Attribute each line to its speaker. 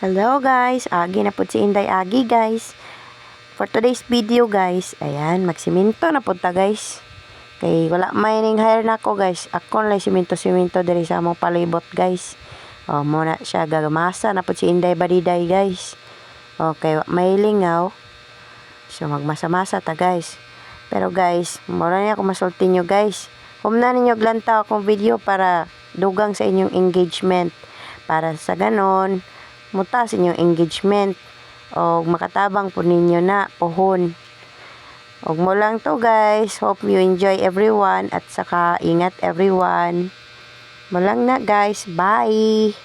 Speaker 1: Hello guys, agi na po si Inday Agi guys. For today's video guys, ayan, magsiminto na po ta guys. Kay wala may ning hire na ko guys. Ako lang siminto diri sa among palibot guys. Muna siya gagamasa na po si Inday Badiday guys. Okay, may lingaw. So magmasa-masa ta guys. Pero guys, mura niya ako masulti nyo guys. Humna ninyo glantaw akong video para dugang sa inyong engagement. Para sa ganon, muta sa inyong engagement o makatabang po ninyo na pohon. Og mo lang to guys. Hope you enjoy everyone at saka ingat everyone. Mo lang na guys. Bye!